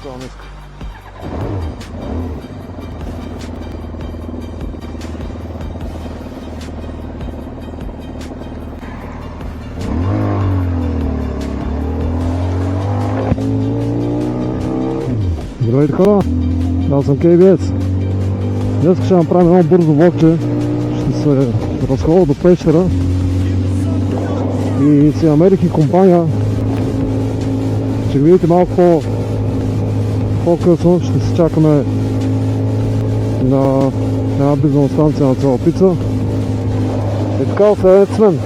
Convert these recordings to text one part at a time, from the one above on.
Това не иска. Здравейте хора, аз съм KBS. Днес ще направим едно бързо влогче. Ще се разходя до Пещера и си намерих и компания. Ще видите малко по-късно. Ще се чакаме на една бензиностанция на Царапица. И така, оставете с мен.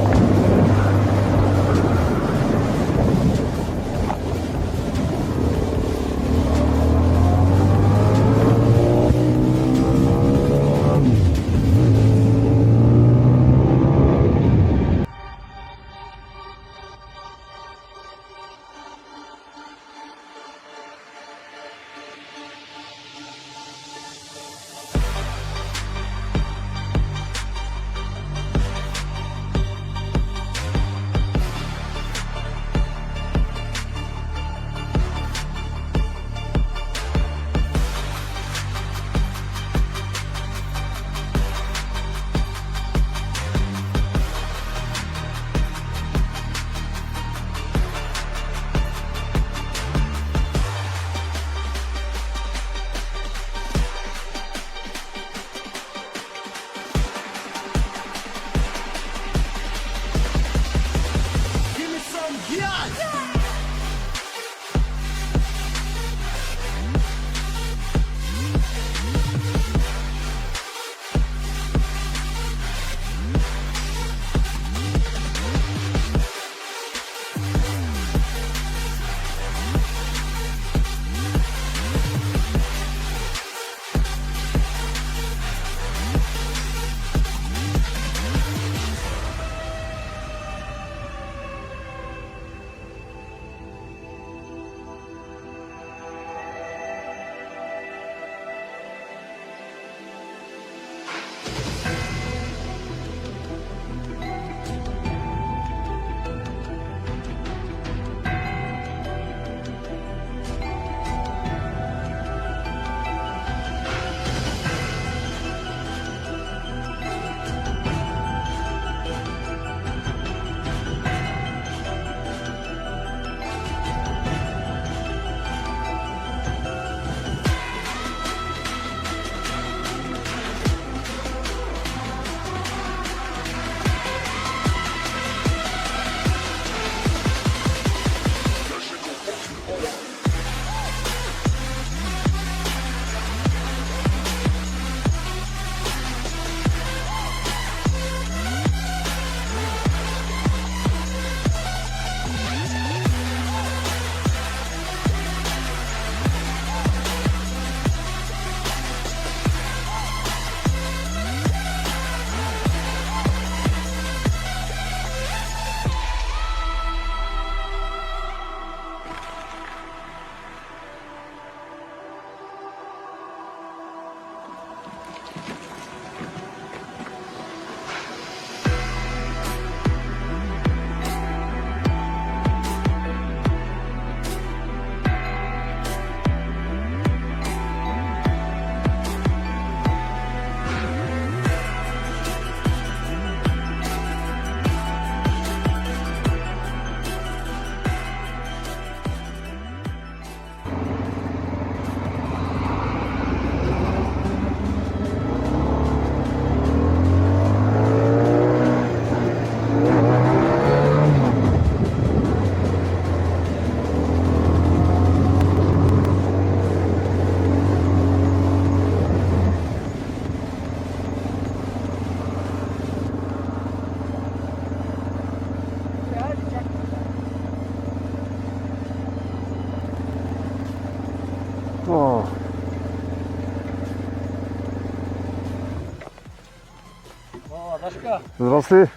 Здрасти.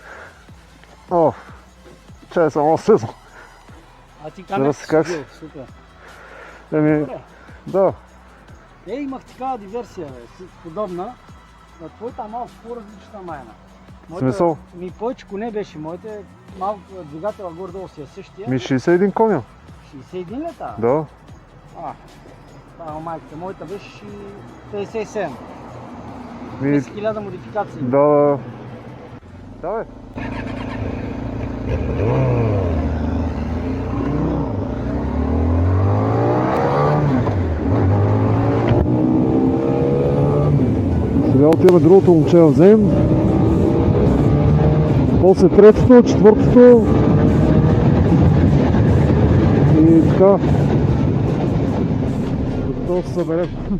О, чай съм осъзнал. А ти как си? Супер. Еми, да. Имах такава диверсия, подобна. На твоята малко по-различна майна. Смисъл? Ми повече коне беше, моите малко двигателя горе-долу си е същия. Ми 61 коня. 61 ли та? Да. майката. Моята беше 57. Ми... 10,000 модификации. Да. Давай. Сега отиваме другото момче да вземем. После третото, четвъртото. И така. Докато се съберем.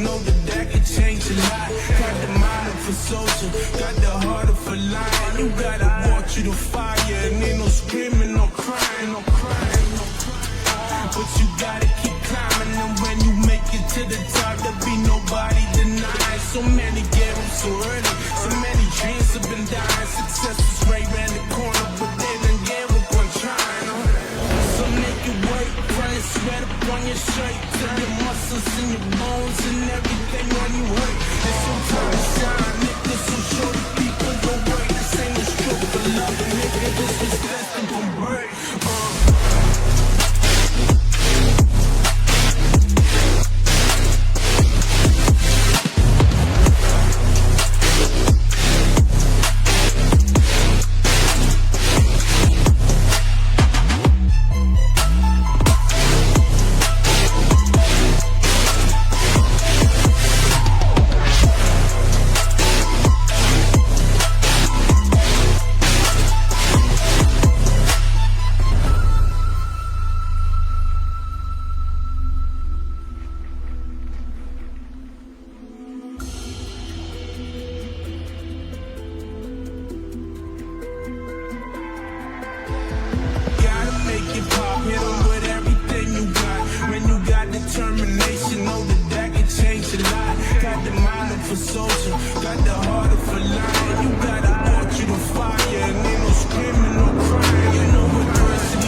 Know that that could change a lot. Got the mind for social, got the heart for lying. You gotta want you to fire, and ain't no screaming, no crying, no crying, no crying. But you gotta keep climbing, and when you make it to the top, there'll be nobody denying. So many gave up so early, so many dreams have been dying. Success was right around the corner, but they done gave up on trying. So make it work, run sweat up on your shirt, till your muscles in your bones and everything when you hurt. It's your time to shine, nigga, so show the people don't work. This ain't no struggle for love, nigga, this is destined for work.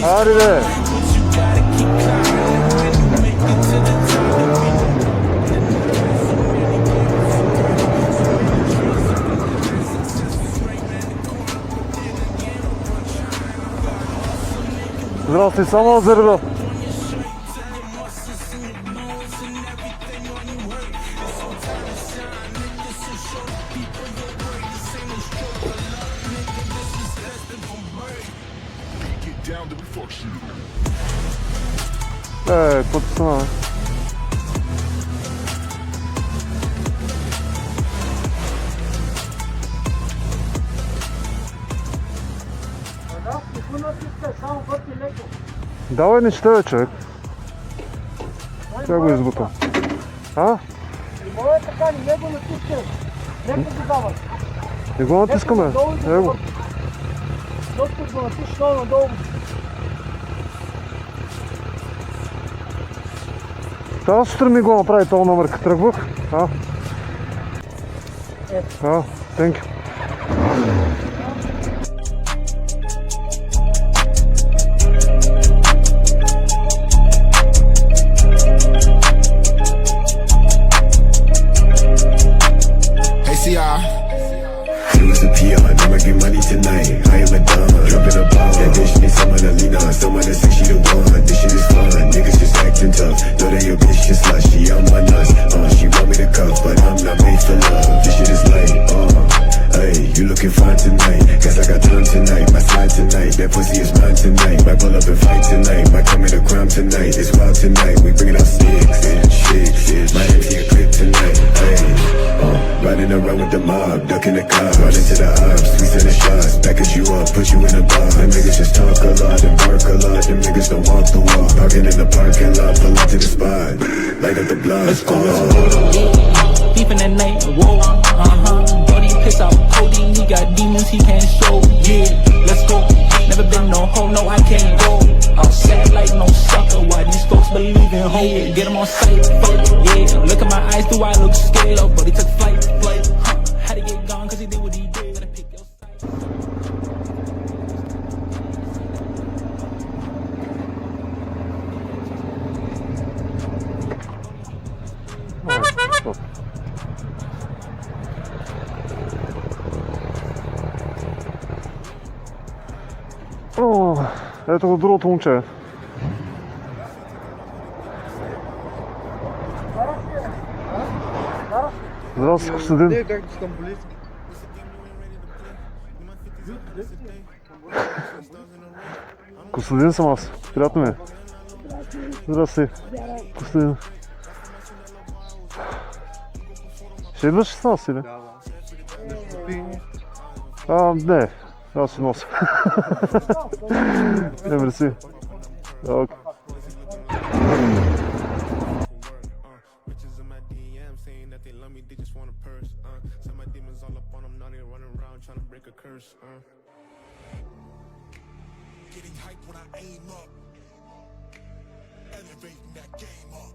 Hadi be. Здравствуй, само заребил. Какво ти стана? Да, не натискай, само върти леко. Давай не чета, човек. Сега го избутам. А? И моя така, не го натискай. Леко го давай. Не го натискаме. Его. Защото го натискаш много надолу. Тази сутрин ми го направи този номер, като тръгвах. Thank you. Hey, CR. It was a PR, I'm making money tonight. I am a don, dropping a bomb. That bitch needs someone to lean on, someone that say she the one. This shit is fun, niggas just acting tough. Know that your bitch just slut, she on my nuts. She want me to cuff, but I'm not made for love. This shit is late, hey, you looking fine tonight. Guess I got time tonight, my slide tonight. That pussy is mine tonight. Might pull up and fight tonight. Might commit a crime tonight. It's wild tonight. We bring it out sticks and shit. Might empty a clip tonight. Hey, riding around with the mob, ducking the cops, right into the ops. We send the shots, package you up, put you in a box. Them niggas just talk a lot and bark a lot. Them niggas don't walk the walk. Parking in the parking lot, pull up to the spot, light up the block. Let's go. Deep in that night, whoa, Brody piss out codeine, he got demons he can't show. Yeah, let's go. Never been no hoe, no I can't go. Outside like no sucker, why these folks believe in hope? Yeah, get them on sight, fuck, yeah. Look at my eyes, do I look scared? Oh, but he took flight, had to get gone cause he did what he did. Gotta pick your side. О, ето го другото момче. Здрасти, Костадин. Не, как стамбулийски. Костадин съм аз. Приятно ми е. Здрасти, Костадин. Ще идваш с нас или? Да. Нещо пи. Не. Аз си нося. Не, мерси. Окей. Bitches in my DM saying that they love me, they just want a purse. Send my demons all up on them, now they running around trying to break a curse. Getting hype when I aim up, elevating that game up,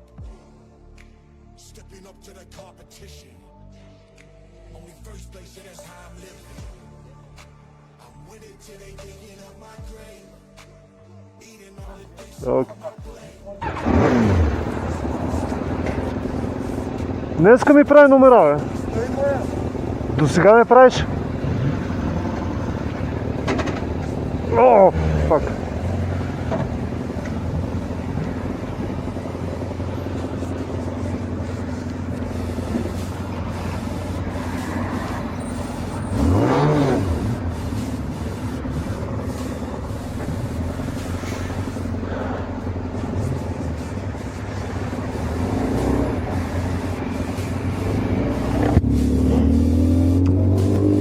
stepping up to the competition. Only first place, yeah, that's how I'm living. I'm winning till they digging up my grave, eating all the things Окей. Днеска ми прави номера, бе. До сега не правиш? О, фак.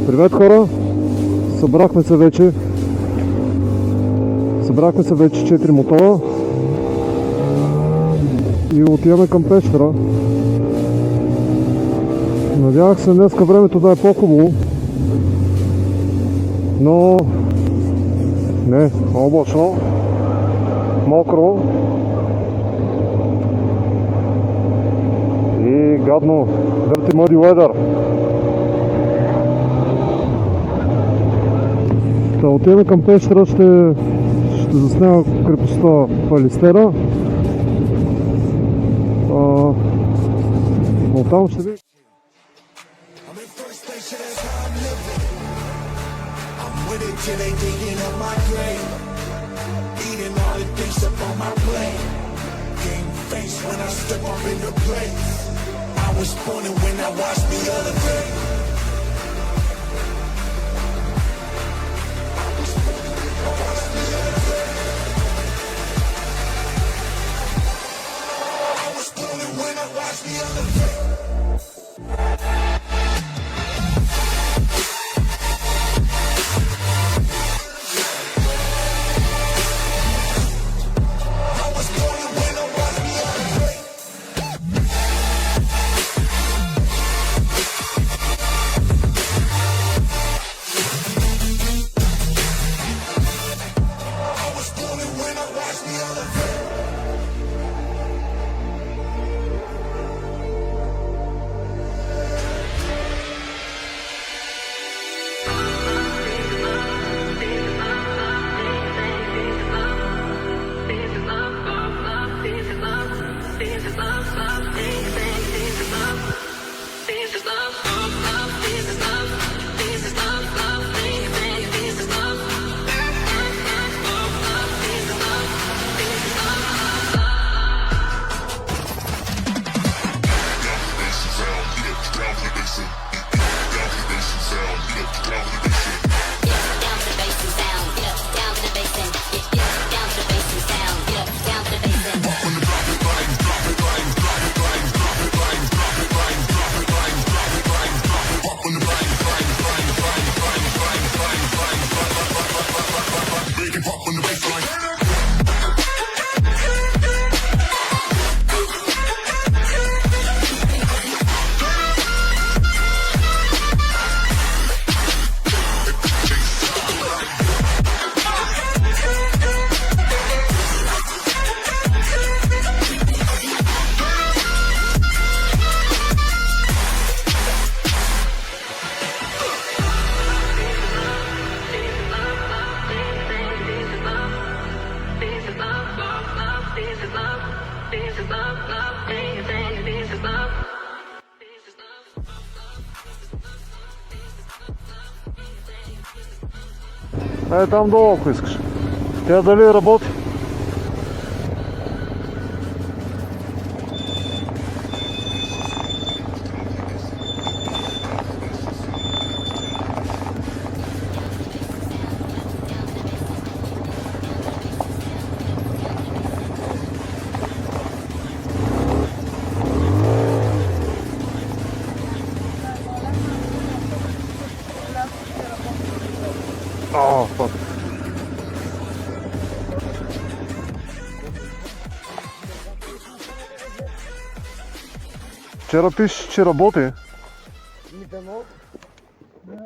Привет, хора! Събрахме се вече 4 мотора и отиваме към Пещера. Надявах се днеска времето да е по-хубаво, но не, облачно, мокро и гадно, dirty muddy weather. Да отиваме към Пещера, ще заснема крепостта Палистера. Оттам ще видим. I'm in first place, yeah, that's how I'm living. I'm with it till they digging up my grave, eating all the things up on my plate. Game face when I step up in the place. I was pointing when I watched me elevate. I was pointing when I watched me elevate. Там долу, ако искаш. Тя дали работи? О, fuck. Вчера пише, че работи. Не,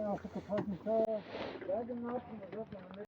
аз като това неща, дай да напред назад на